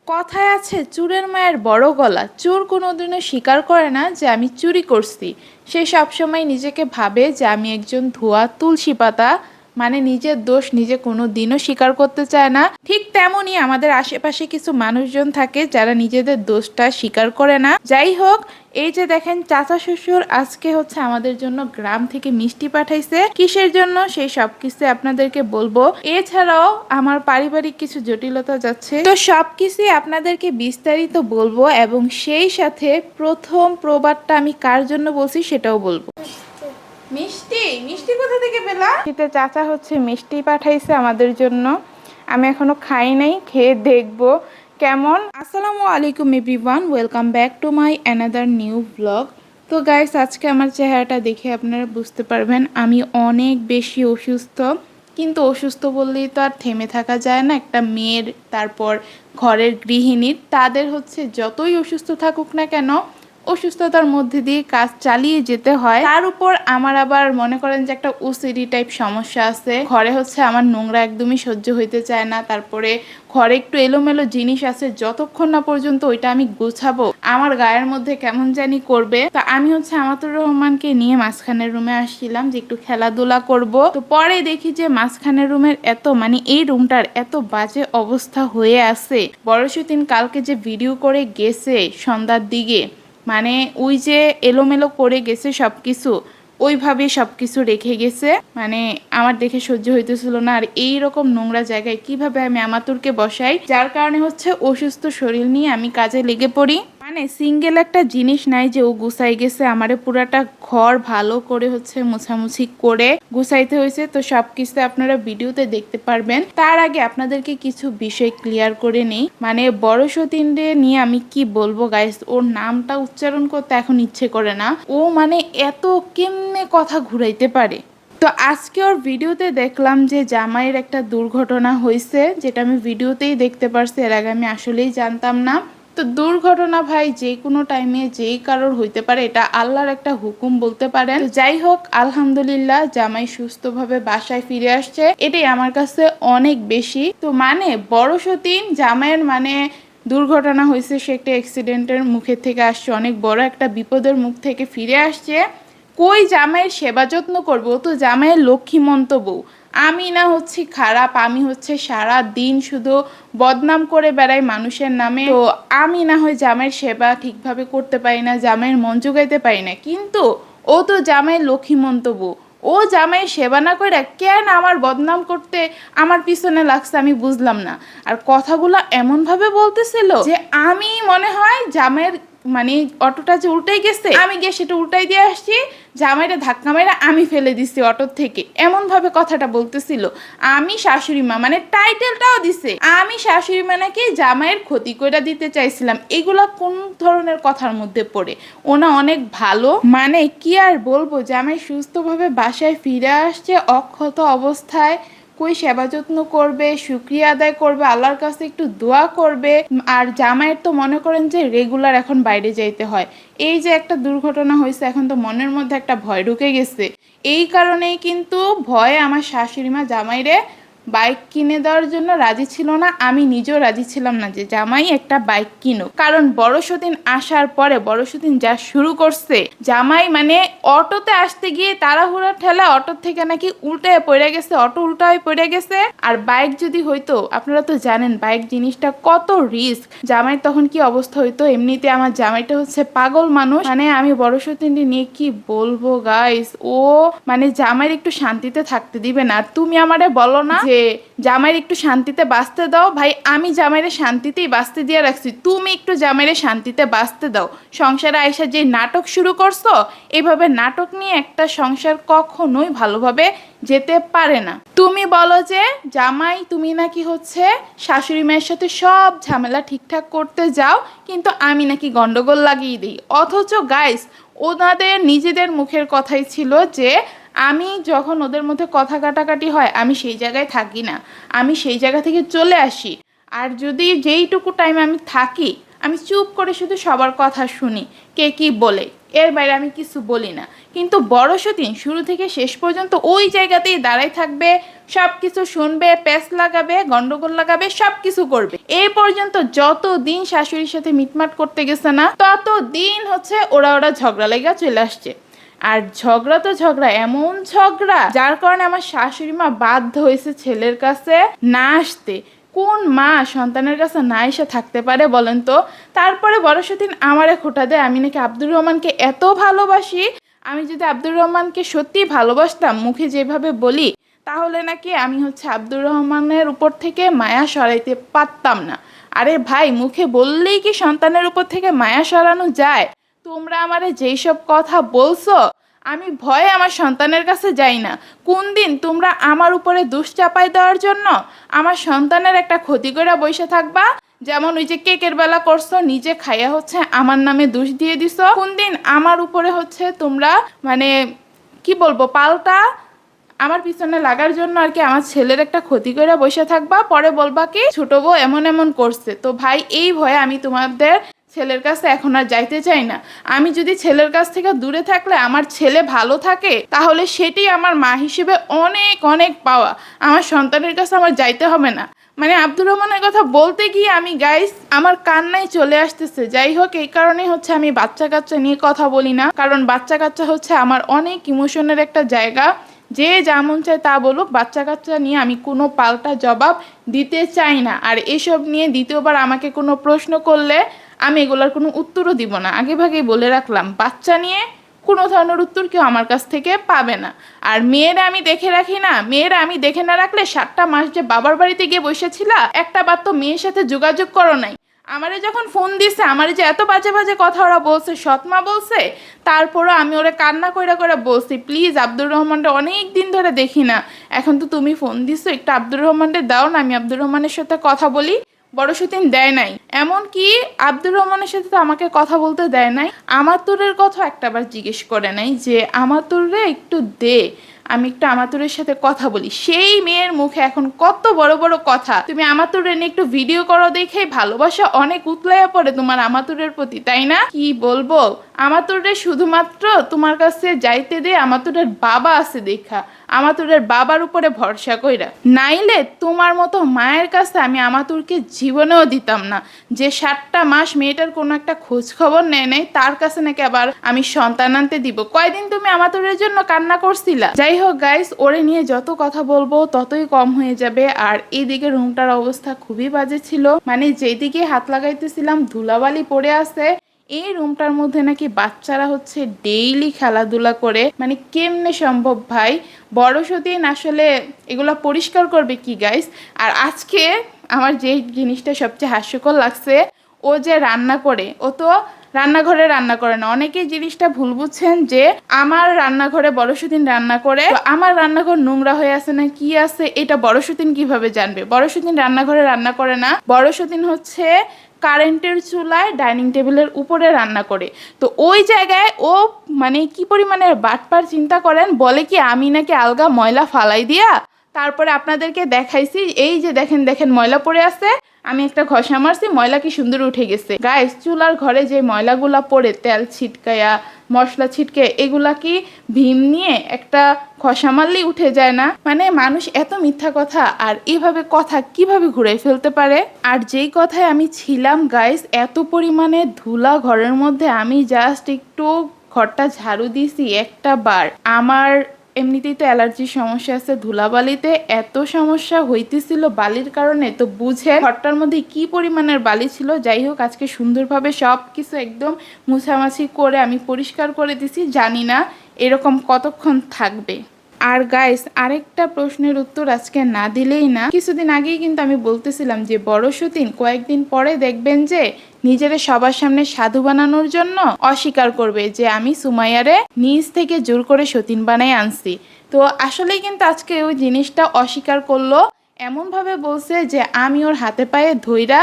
কথায় আছে চোরের মায়ের বড় গলা। চোর কোনোদিনও স্বীকার করে না যে আমি চুরি করছি। সে সবসময় নিজেকে ভাবে যে আমি একজন ধোয়া তুলসী পাতা, মানে নিজের দোষ নিজে কোনো দিনও স্বীকার করতে চায় না। ঠিক তেমনই আমাদের আশেপাশে কিছু মানুষজন থাকে যারা নিজেদের দোষটা স্বীকার করে না। যাই হোক, এই যে দেখেন চাচা শ্বশুর আজকে হচ্ছে আমাদের জন্য গ্রাম থেকে মিষ্টি পাঠাইছে। কিসের জন্য সেই সবকিছু আপনাদেরকে বলবো। এছাড়াও আমার পারিবারিক কিছু জটিলতা যাচ্ছে, তো সবকিছু আপনাদেরকে বিস্তারিত বলবো এবং সেই সাথে প্রথম প্রবাদটা আমি কার জন্য বলছি সেটাও বলবো। মিষ্টি মিষ্টি কোথা থেকে পেলা? শীতে চাচা হচ্ছে মিষ্টি পাঠাইছে আমাদের জন্য। আমি এখনো খাই নাই, খেয়ে দেখবো কেমন। আসসালামু আলাইকুম everyone, welcome back to my another new blog. তো গাইস, আজকে আমার চেহারাটা দেখে আপনারা বুঝতে পারবেন আমি অনেক বেশি অসুস্থ। কিন্তু অসুস্থ বললেই তো আর থেমে থাকা যায় না। একটা মেয়ের, তারপর ঘরের গৃহিণীর, তাদের হচ্ছে যতই অসুস্থ থাকুক না কেন অসুস্থতার মধ্যে দিয়ে কাজ চালিয়ে যেতে হয়। তার উপর আমার আবার মনে করেন যে একটা ওসিডি টাইপ সমস্যা আছে। ঘরে হচ্ছে আমার নোংরা একদমই সহ্য হইতে চায় না। তারপরে ঘরে একটু এলোমেলো জিনিস আছে, যতক্ষণ না পর্যন্ত ওইটা আমি গোছাবো আমার গায়ের মধ্যে কেমন জানি করবে। তো আমি হচ্ছে আমাতুর রহমানকে নিয়ে মাঝখানের রুমে আসছিলাম যে একটু খেলাধুলা করব। তো পরে দেখি যে মাঝখানের রুমের এত, মানে এই রুমটার এত বাজে অবস্থা হয়ে আছে। বড়সুতিন কালকে যে ভিডিও করে গেছে সন্ধ্যার দিকে, মানে ওই যে এলোমেলো করে গেছে সবকিছু, ওইভাবে সবকিছু রেখে গেছে। মানে আমার দেখে সহ্য হইতেছিল না। আর এই রকম নোংরা জায়গায় কিভাবে আমি আমাতুরকে বসাই, যার কারণে হচ্ছে অসুস্থ শরীর নিয়ে আমি কাজে লেগে পড়ি। মানে সিঙ্গেল একটা জিনিস নাই যে ও গুছাই গেছে, আমারে পুরাটা ঘর ভালো করে হচ্ছে মুছামুছি করে গুছাইতে হয়েছে। তো সবকিছু আপনারা ভিডিওতে দেখতে পারবেন। তার আগে আপনাদেরকে কিছু বিষয় ক্লিয়ার করে নেই। মানে বড় সতীনরে নিয়ে আমি কি বলবো গাইস, ওর নামটা উচ্চারণ করতে এখন ইচ্ছে করে না। ও মানে এত কেমনে কথা ঘুরাইতে পারে। তো আজকে ওর ভিডিওতে দেখলাম যে জামাইয়ের একটা দুর্ঘটনা হয়েছে, যেটা আমি ভিডিওতেই দেখতে পারছি। এর আগে আমি আসলেই জানতাম না। তো দুর্ঘটনা ভাই যে কোনো টাইমে যেই কারোর হইতে পারে, এটা আল্লাহর একটা হুকুম বলতে পারেন। তো যাই হোক, আলহামদুলিল্লাহ জামাই সুস্থভাবে বাসায় ফিরে আসছে, এটাই আমার কাছে অনেক বেশি। তো মানে বড় সতীন জামাইয়ের মানে দুর্ঘটনা হয়েছে, সে একটা অ্যাক্সিডেন্টের মুখের থেকে আসছে, অনেক বড় একটা বিপদের মুখ থেকে ফিরে আসছে। কই জামাইয়ের সেবা যত্ন করবো? তো জামাইয়ের লক্ষ্মীমন্ত বউ। আমি না হচ্ছি খারাপ, আমি হচ্ছে সারা দিন শুধু বদনাম করে বেড়াই মানুষের নামে। তো আমি না হয় জামাইয়ের সেবা ঠিকভাবে করতে পারি না, জামাইয়ের মন জোগাইতে পারি না, কিন্তু ও তো জামাইয়ের লক্ষ্মীমন্ত বউ। ও জামাইয়ের সেবা না করে কেন আমার বদনাম করতে আমার পিছনে লাগছে আমি বুঝলাম না। আর কথাগুলো এমনভাবে বলতেছিল যে আমি মনে হয় জামাইয়ের, মানে অটোটা যে উল্টাই গেছে, আমি গিয়ে সেটা উল্টাই দিয়ে আসছি, জামাইটা ধাক্কা মেরে আমি ফেলে দিছি অটোর থেকে, এমন ভাবে কথাটা বলতেছিল। আমি শাশুড়ি মা, মানে টাইটেলটাও দিছে আমি শাশুড়ি মা, নাকি জামাইয়ের ক্ষতি করে দিতে চাইছিলাম। এগুলা কোন ধরনের কথার মধ্যে পড়ে? ওনা অনেক ভালো, মানে কি আর বলবো, জামাই সুস্থভাবে বাসায় ফিরে আসছে অক্ষত অবস্থায়। কই সেবা যত্ন করবে, শুকরিয়া আদায় করবে, আল্লাহর কাছে একটু দোয়া করবে। আর জামাইয়ের তো মনে করেন যে রেগুলার এখন বাইরে যাইতে হয়। এই যে একটা দুর্ঘটনা হয়েছে, এখন তো মনের মধ্যে একটা ভয় ঢুকে গেছে। এই কারণেই কিন্তু ভয়ে আমার শাশুড়ি মা জামাইরে বাইক কিনে দেওয়ার জন্য রাজি ছিল না। আমি নিজেও রাজি ছিলাম না যে জামাই একটা বাইক কিনো, কারণ বড় সতীন আসার পরে বড় সতীন যা শুরু করছে, জামাই মানে অটোতে আসতে গিয়ে তাড়াহুড়া ঠেলা অটো থেকে নাকি উল্টায় পড়ে গেছে, অটো উল্টা হয়ে পড়ে গেছে। আর বাইক যদি হইতো, আপনারা তো জানেন বাইক জিনিসটা কত রিস্ক, জামাই তখন কি অবস্থা হইতো। এমনিতে আমার জামাইটা হচ্ছে পাগল মানুষ, মানে আমি বড় সতীনটি নিয়ে কি বলবো গাইস, ও মানে জামাইয়ের একটু শান্তিতে থাকতে দিবে না। আর তুমি আমারে বলো না যে জামাইয়ের একটু শান্তিতে বাঁচতে দাও। ভাই আমি জামাইয়ের শান্তিতেই বাঁচতে দিয়ে রাখছি, তুমি একটু জামাইয়ের শান্তিতে বাঁচতে দাও। সংসারে আইসা যে নাটক শুরু করছো, এভাবে নাটক নিয়ে একটা সংসার কখনোই ভালোভাবে যেতে পারে না। তুমি বলো যে জামাই তুমি নাকি হচ্ছে শাশুড়ি মায়ের সাথে সব ঝামেলা ঠিকঠাক করতে যাও, কিন্তু আমি নাকি গন্ডগোল লাগিয়ে দিই। অথচ গাইস, ওনাদের নিজেদের মুখের কথাই ছিল যে আমি যখন ওদের মধ্যে কথা কাটাকাটি হয় আমি সেই জায়গায় থাকি না, আমি সেই জায়গা থেকে চলে আসি। আর যদি যেইটুকু টাইম আমি থাকি, আমি চুপ করে শুধু সবার কথা শুনি কে কি বলে। এর বাইরে আমি কিছু বলি না। কিন্তু বড় সতীন শুরু থেকে শেষ পর্যন্ত ওই জায়গাতেই দাঁড়ায় থাকবে, সব কিছু শুনবে, প্যাঁচ লাগাবে, গন্ডগোল লাগাবে, সব কিছু করবে। এই পর্যন্ত যত দিন শাশুড়ির সাথে মিটমাট করতে গেছে না, তত দিন হচ্ছে ওরা ঝগড়া লেগে চলে আসছে। আর ঝগড়া তো ঝগড়া, এমন ঝগড়া যার কারণে আমার শাশুড়ি মা বাধ্য হয়েছে ছেলের কাছে না আসতে। কোন মা সন্তানের কাছে না এসে থাকতে পারে বলেন তো? তারপরে বড় সতীন আমারে খোঁটা দেয় আমি নাকি আব্দুর রহমানকে এত ভালোবাসি। আমি যদি আব্দুর রহমানকে সত্যি ভালোবাসতাম, মুখে যেভাবে বলি, তাহলে নাকি আমি হচ্ছে আব্দুর রহমানের উপর থেকে মায়া সরাইতে পারতাম না। আরে ভাই, মুখে বললেই কি সন্তানের উপর থেকে মায়া সরানো যায়? তোমরা আমারে যেই সব কথা বলছো, আমি ভয়ে আমার সন্তানের কাছে যাই না। কোন দিন তোমরা আমার উপরে দোষ চাপাই দেওয়ার জন্য আমার সন্তানের একটা ক্ষতি করে বসে থাকবা? যেমন ওই যে কেকের বেলা করছো, নিজে খাইয়া হচ্ছে আমার নামে দোষ দিয়ে দিছো। কোন দিন আমার উপরে হচ্ছে তোমরা মানে কি বলবো, পাল্টা আমার পিছনে লাগার জন্য আর কি আমার ছেলের একটা ক্ষতি করে বসে থাকবা, পরে বলবা কি ছোট বউ এমন এমন করছে। তো ভাই, এই ভয়ে আমি তোমাদের ছেলের কাছে এখন আর যাইতে চাই না। আমি যদি ছেলের কাছ থেকে দূরে থাকলে আমার ছেলে ভালো থাকে, তাহলে সেটি আমার মা হিসেবে অনেক অনেক পাওয়া। আমার সন্তানের কাছে আমার যাইতে হবে না। মানে আব্দুর রহমানের কথা বলতে গিয়ে আমি গাইস আমার কান্নাই চলে আসতেছে। যাই হোক, এই কারণে হচ্ছে আমি বাচ্চা কাচ্চা নিয়ে কথা বলি না, কারণ বাচ্চা কাচ্চা হচ্ছে আমার অনেক ইমোশনের একটা জায়গা। যে যা মন চায় তা বলুক, বাচ্চা কাচ্চা নিয়ে আমি কোনো পাল্টা জবাব দিতে চাই না। আর এসব নিয়ে দ্বিতীয়বার আমাকে কোনো প্রশ্ন করলে আমি এগুলোর কোনো উত্তরও দিব না। আগে ভাগেই বলে রাখলাম, বাচ্চা নিয়ে কোনো ধরনের উত্তর কেউ আমার কাছ থেকে পাবে না। আর মেয়েরা আমি দেখে রাখি না, মেয়েরা আমি দেখে না রাখলে 7টা মাস যে বাবার বাড়িতে গিয়ে বসেছিলা, একটা বার তো মেয়ের সাথে যোগাযোগ করো নাই। আমারে যখন ফোন দিছে, আমারে যে এত বাজে বাজে কথা ওরা বলছে, সৎমা বলছে, তারপরও আমি ওরা কান্না কইরা করে বলছি, প্লিজ আব্দুর রহমানটা অনেক দিন ধরে দেখি না, এখন তো তুমি ফোন দিছো, একটু আব্দুর রহমানটা দাও না, আমি আব্দুর রহমানের সাথে কথা বলি। বড় সতীন দেয় নাই। এমনকি আব্দুর রহমানের সাথে তো আমাকে কথা বলতে দেয় নাই, আমাতুরের কথা একটাবার জিজ্ঞেস করে নাই যে আমাতুরে একটু দে, আমি একটু আমাতুরের সাথে কথা বলি। সেই মেয়ের মুখে এখন কত বড় বড় কথা। তুমি আমাতুরে নিয়ে একটু ভিডিও করো, দেখে ভালোবাসা অনেক উতলাইয়া পড়ে তোমার আমাতুরের প্রতি, তাই না? কি বলবো, আমাতুরে শুধুমাত্র তোমার কাছে যাইতে দে আমাতুরের বাবা আছে দেখা, আমাতুরের বাবার উপরে ভরসা কইরা। নাইলে তোমার মতো মায়ের কাছে আমি আমাতুরকে জীবনেও দিতাম না। যে 7টা মাস মেয়েটার কোনো একটা খোঁজ খবর নেয় নাই, তার কাছে নাকি আবার আমি সন্তান আনতে দিব। কয়দিন তুমি আমাতুরের জন্য কান্না করছিলা? যাই হোক গাইস, ওরে নিয়ে যত কথা বলবো ততই কম হয়ে যাবে। আর এইদিকে রুমটার অবস্থা খুবই বাজে ছিল, মানে যেদিকে হাত লাগাইতেছিলাম ধুলাবালি পড়ে আছে। এই রুমটার মধ্যে নাকি বাচ্চারা হচ্ছে ডেইলি খেলাধুলা করে, মানে কেমনে সম্ভব ভাই? বড় সতীন আসলে এগুলো পরিষ্কার করবে কি গাইস? আর আজকে আমার যে জিনিসটা সবচেয়ে হাস্যকর লাগছে, ও যে রান্না করে, ও তো রান্নাঘরে রান্না করে না। অনেকেই জিনিসটা ভুল বুঝছেন যে আমার রান্নাঘরে বড় সতীন রান্না করে, তো আমার রান্নাঘর নোংরা হয়ে আছে না কি আছে এটা বড় সতীন কিভাবে জানবে? বড় সতীন রান্নাঘরে রান্না করে না, বড় সতীন হচ্ছে কারেন্টের চুলায় ডাইনিং টেবিলের উপরে রান্না করে। তো ওই জায়গায় ও মানে কি পরিমাণের বাটপার চিন্তা করেন, বলে কি আমি নাকি আলগা ময়লা ফালাই দিয়া তারপরে আপনাদেরকে দেখাইছি, এই যে দেখেন দেখেন ময়লা পড়ে আছে, আমি একটা ঘষা মারছি, ময়লা কি সুন্দর উঠে গেছে। গাইস, চুলার ঘরে যে ময়লাগুলা পড়ে, তেল ছিটকায়া মশলা ছিটকে, এগুলা কি ভীম নিয়ে একটা ঘষা মারলেই উঠে যায় না? মানে মানুষ এত মিথ্যা কথা আর এভাবে কথা কিভাবে ঘুরে ফেলতে পারে? আর যেই কথায় আমি ছিলাম গাইস, এত পরিমাণে ধুলা ঘরের মধ্যে, আমি জাস্ট একটু ঘরটা ঝাড়ু দিছি একটা বার, আমার এমনিতেই তো অ্যালার্জির সমস্যা আছে, ধুলাবালিতে এত সমস্যা হইতেছিল বালির কারণে, তো বুঝে ঘরটার মধ্যে কি পরিমাণের বালি ছিল। যাই হোক, আজকে সুন্দরভাবে সব কিছু একদম মুছামাছি করে আমি পরিষ্কার করে দিছি, জানি না এরকম কতক্ষণ থাকবে। আর গাইস, আরেকটা প্রশ্নের উত্তর আজকে না দিলেই না। কিছুদিন আগেই কিন্তু আমি বলতেছিলাম যে বড় সতীন কয়েকদিন পরে দেখবেন যে নিজের সবার সামনে সাধু বানানোর জন্য অস্বীকার করবে যে আমি সুমাইয়ারে নিজ থেকে জোর করে সতীন বানাই আনছি। তো আসলেই কিন্তু আজকে ওই জিনিসটা অস্বীকার করলো, এমনভাবে বলছে যে আমি ওর হাতে পায়ে ধইরা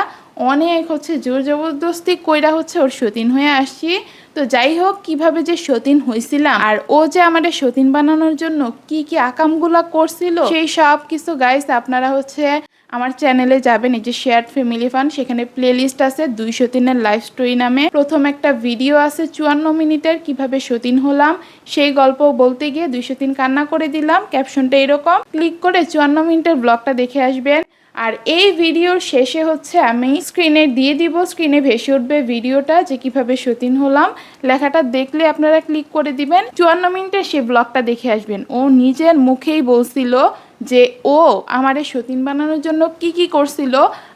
অনেক হচ্ছে জোর জবরদস্তি কইরা হচ্ছে ওর সতীন হয়ে আসছি। তো যাই হোক, কিভাবে যে সতীন হয়েছিলাম আর ও যে আমাদের সতীন বানানোর জন্য কি কি আকামগুলা করছিল, সেই সব কিছু গাইস আপনারা হচ্ছে আমার চ্যানেলে যাবেন, এই যে শেয়ার্ড ফ্যামিলি ফান, সেখানে প্লেলিস্ট আছে 203-এর লাইফ স্টোরি নামে। প্রথম একটা ভিডিও আছে 54 মিনিটের, কিভাবে সতীন হলাম, সেই গল্প বলতে গিয়ে 203 কান্না করে দিলাম। ক্যাপশনটা এরকম, ক্লিক করে 54 মিনিটের ব্লগটা দেখে আসবেন। আর এই ভিডিওর শেষে হচ্ছে আমি স্ক্রিনে দিয়ে দিব, স্ক্রিনে ভেসে উঠবে ভিডিওটা যে কিভাবে সতীন হলাম, লেখাটা দেখলে আপনারা ক্লিক করে দিবেন। 54 মিনিটে সে ব্লগটা দেখে আসবেন। ও নিজের মুখেই বলছিল যে ও আমারে সতীন বানানোর জন্য কি কি করছিল,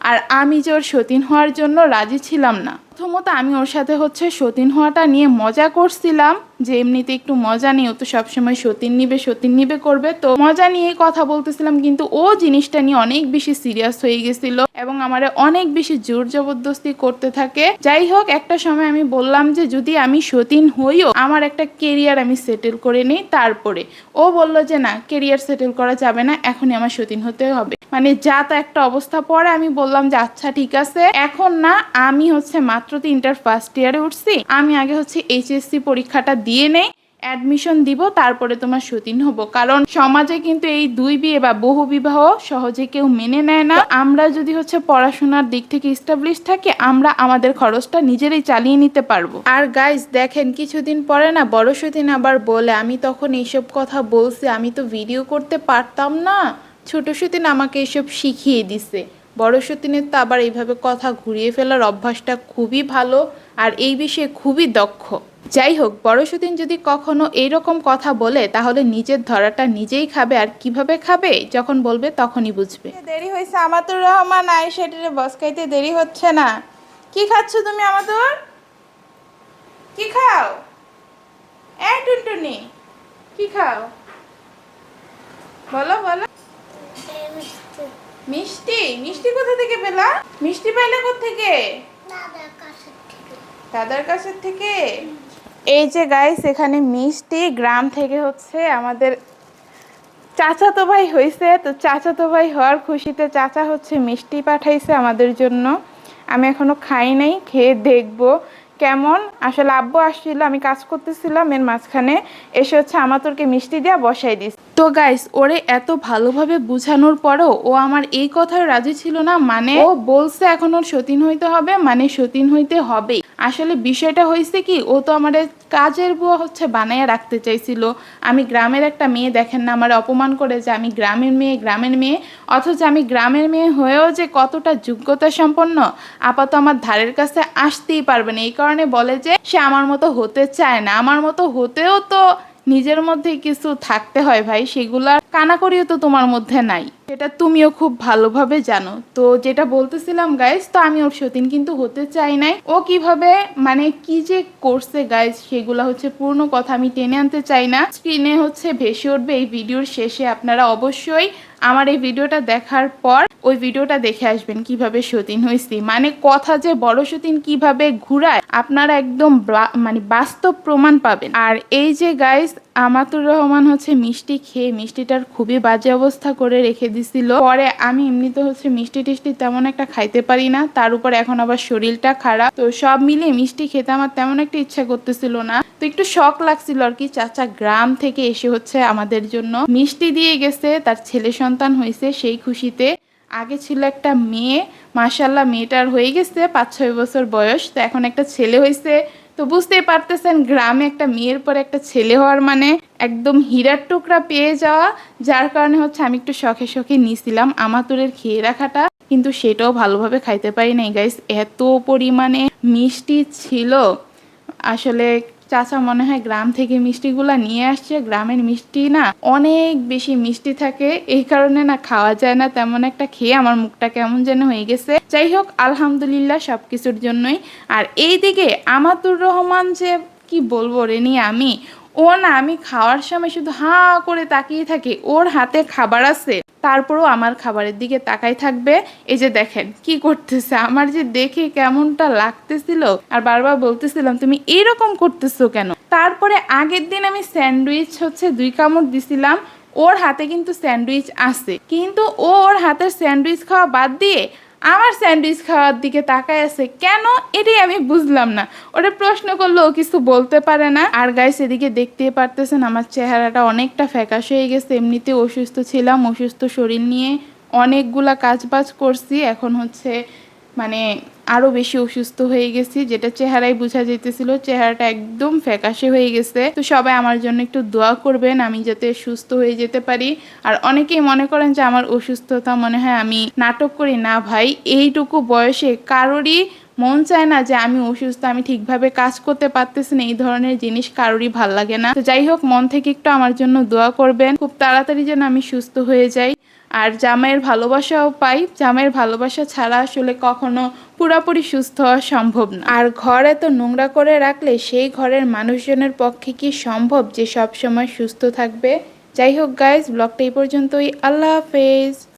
আর আমি যে ওর সতীন হওয়ার জন্য রাজি ছিলাম না। প্রথমত আমি ওর সাথে হচ্ছে সতীন হওয়াটা নিয়ে মজা করছিলাম, যে এমনিতে একটু মজা নিয়ে, ও তো সবসময় সতীন নিবে করবে, তো মজা নিয়ে কথা বলতেছিলাম। কিন্তু ও জিনিসটা নিয়ে অনেক বেশি সিরিয়াস হয়ে গেছিল এবং আমারে অনেক বেশি জোর জবরদস্তি করতে থাকে। যাই হোক, একটা সময় আমি বললাম যে যদি আমি সতীন হইও, আমার একটা কেরিয়ার আমি সেটেল করে নিই তারপরে। ও বলল যে না, কেরিয়ার সেটেল করা যাবে না, এখনই আমার সতীন হতে হবে। মানে যা তা একটা অবস্থা। পরে আমি বললাম যে আচ্ছা ঠিক আছে, এখন না, আমি হচ্ছে মাত্র তো ইন্টার ফার্স্ট ইয়ারে উঠছি, আমি আগে হচ্ছে এইচএসসি পরীক্ষাটা দিয়ে নেই, অ্যাডমিশন দিব, তারপরে তোমার সতীন হব। কারণ সমাজে কিন্তু এই দুই বিয়ে বা বহু বিবাহ সহজে কেউ মেনে নেয় না। আমরা যদি হচ্ছে পড়াশোনার দিক থেকে স্টাবলিশ থাকি, আমরা আমাদের খরচটা নিজেরাই চালিয়ে নিতে পারবো। আর গাইজ দেখেন, কিছুদিন পরে না বড় সতীন আবার বলে, আমি তখন এইসব কথা বলছি, আমি তো ভিডিও করতে পারতাম না, ছোট সতীন আমাকে এসব শিখিয়ে দিছে। বড় সতীনের তো আবার এইভাবে কথা ঘুরিয়ে ফেলার অভ্যাসটা খুবই ভালো, আর এই বিষয়ে খুবই দক্ষ। যাই হোক, বড় সতীন যদি কখনো এইরকম কথা বলে, তাহলে নিজের ধরাটা নিজেই খাবে। আর কিভাবে খাবে, যখন বলবে তখনই বুঝবে। দেরি হয়েছে, আমাতুর রহমান আয়েশাটিরে বস খাইতে দেরি হচ্ছে না। কি খাচ্ছ তুমি আমাতুর? কি খাও? টুনটুনি কি খাও? বলো বলো। মিষ্টি? মিষ্টি কোথা থেকে পেলা? মিষ্টি পাইলে কোথা থেকে? দাদার কাছের থেকে। এই যে গাইস, এখানে মিষ্টি গ্রাম থেকে হচ্ছে আমাদের চাচাতো ভাই হয়েছে, তো চাচাতো ভাই হওয়ার খুশিতে চাচা হচ্ছে মিষ্টি পাঠাইছে আমাদের জন্য। আমি এখনো খাই নাই, খেয়ে দেখবো কেমন। আসলে আব্বু আসছিল, আমি কাজ করতেছিলাম, এর মাঝখানে এসে হচ্ছে আমাদেরকে মিষ্টি দিয়ে বসাই দিস। তো গাইস, ওরে এত ভালোভাবে বুঝানোর পরও ও আমার এই কথায় রাজি ছিল না। মানে ও বলছে এখন ওর সতীন হইতে হবে, মানে সতীন হইতে হবে। আসলে বিষয়টা হয়েছে কি, ও তো আমার কাজের বুয়া হচ্ছে বানাইয়া রাখতে চাইছিল। আমি গ্রামের একটা মেয়ে, দেখেন না আমার অপমান করে যে আমি গ্রামের মেয়ে, অথচ আমি গ্রামের মেয়ে হয়েও যে কতটা যোগ্যতা সম্পন্ন, আপাতত আমার ধারের কাছে আসতেই পারবে না। এই কারণে বলে যে সে আমার মতো হতে চায় না। আমার মতো হতেও তো নিজের মধ্যে কিছু থাকতে হয় ভাই, সেগুলার কানাকড়িও তো তোমার মধ্যে নাই, সেটা তুমিও খুব ভালোভাবে জানো। তো যেটা বলতেছিলাম গাইস, তো আমি ওর সতীন কিন্তু হতে চাই নাই। ও কিভাবে মানে কি যে করছে গাইস, সেগুলা হচ্ছে পূর্ণ কথা আমি টেনে আনতে চাই না, স্ক্রিনে হচ্ছে ভেসে উঠবে এই ভিডিওর শেষে। আপনারা অবশ্যই আমার এই ভিডিওটা দেখার পর ওই ভিডিওটা দেখে আসবেন কিভাবে সতীন হয়েছি। মানে কথা যে বড় সতীন কিভাবে ঘুরায়, আপনারা একদম মানে বাস্তব প্রমাণ পাবেন। আর এই যে গাইস, আমাতুর রহমান হচ্ছে মিষ্টি খেয়ে মিষ্টিটার খুবই বাজে অবস্থা করে রেখে দিছিল। পরে আমি এমনিতে হচ্ছে মিষ্টি টিষ্টি তেমন একটা খাইতে পারি না, তার উপর এখন আবার শরীরটা খারাপ, তো সব মিলিয়ে মিষ্টি খেতে আমার তেমন একটা ইচ্ছা করতেছিল না। তো একটু শখ লাগছিল আর কি। চাচা গ্রাম থেকে এসে হচ্ছে আমাদের জন্য মিষ্টি দিয়ে গেছে, তার ছেলে সন্তান হয়েছে সেই খুশিতে। আগে ছিল একটা মেয়ে, মাশাল্লাহ মেয়েটার হয়ে গেছে 5-6 বছর বয়স, তো এখন একটা ছেলে হয়েছে। তো বুঝতেই পারতেছেন, গ্রামে একটা মেয়ের পরে একটা ছেলে হওয়ার মানে একদম হীরার টুকরা পেয়ে যাওয়া। যার কারণে হচ্ছে আমি একটু শখে শখে নিয়েছিলাম আমাতুরের খেয়ে রাখাটা, কিন্তু সেটাও ভালোভাবে খাইতে পারি নাই গাইস, এত পরিমাণে মিষ্টি ছিল। আসলে চাচা মনে হয় গ্রাম থেকে মিষ্টিগুলা নিয়ে আসছে, গ্রামের মিষ্টি না অনেক বেশি মিষ্টি থাকে, এই কারণে না খাওয়া যায় না তেমন একটা। খেয়ে আমার মুখটা কেমন যেন হয়ে গেছে। যাই হোক, আলহামদুলিল্লাহ সবকিছুর জন্যই। আর এইদিকে আমাতুর রহমান যে কি বলবো রে নিয়ে আমি, ও না আমি খাওয়ার সময় শুধু হাঁ করে তাকিয়ে থাকে, ওর হাতে খাবার আছে তারপরও আমার খাবারের দিকে তাকাই থাকবে। এই যে দেখেন কি করতেছে, আমার যে দেখে কেমনটা লাগতেছিল, আর বারবার বলতেছিলাম তুমি এইরকম করতেছো কেন। তারপরে আগের দিন আমি স্যান্ডউইচ হচ্ছে 2 কামড় দিছিলাম, ওর হাতে কিন্তু স্যান্ডউইচ আছে, কিন্তু ও ওর হাতের স্যান্ডউইচ খাওয়া বাদ দিয়ে আমার স্যান্ডউইচ খাওয়ার দিকে তাকায় আছে কেন, এটাই আমি বুঝলাম না। ওরা প্রশ্ন করলো, ও কিছু বলতে পারে না। আর গাইস, এদিকে দেখতেই পারতেছেন আমার চেহারাটা অনেকটা ফ্যাকাশ হয়ে গেছে, এমনিতে অসুস্থ ছিলাম, অসুস্থ শরীর নিয়ে অনেকগুলা কাজবাজ করছি, এখন হচ্ছে মানে আরও বেশি অসুস্থ হয়ে গেছি, যেটা চেহারায় বোঝা যেতেছিল, চেহারাটা একদম ফ্যাকাশে হয়ে গেছে। তো সবাই আমার জন্য একটু দোয়া করবেন আমি যাতে সুস্থ হয়ে যেতে পারি। আর অনেকেই মনে করেন যে আমার অসুস্থতা মনে হয় আমি নাটক করি, না ভাই, এইটুকু বয়সে কারোরই মন চায় না যে আমি অসুস্থ, আমি ঠিকভাবে কাজ করতে পারতেছি না, এই ধরনের জিনিস কারোরই ভাল লাগে না। তো যাই হোক, মন থেকে একটু আমার জন্য দোয়া করবেন, খুব তাড়াতাড়ি যেন আমি সুস্থ হয়ে যাই আর জামাইয়ের ভালোবাসাও পাই। জামাইয়ের ভালোবাসা ছাড়া আসলে কখনো পুরোপুরি সুস্থ হওয়া সম্ভব না। আর ঘর এত নোংরা করে রাখলে সেই ঘরের মানুষজনের পক্ষে কি সম্ভব যে সব সময় সুস্থ থাকবে? যাই হোক গাইজ, ব্লগটা এই পর্যন্তই। আল্লাহ হাফেজ।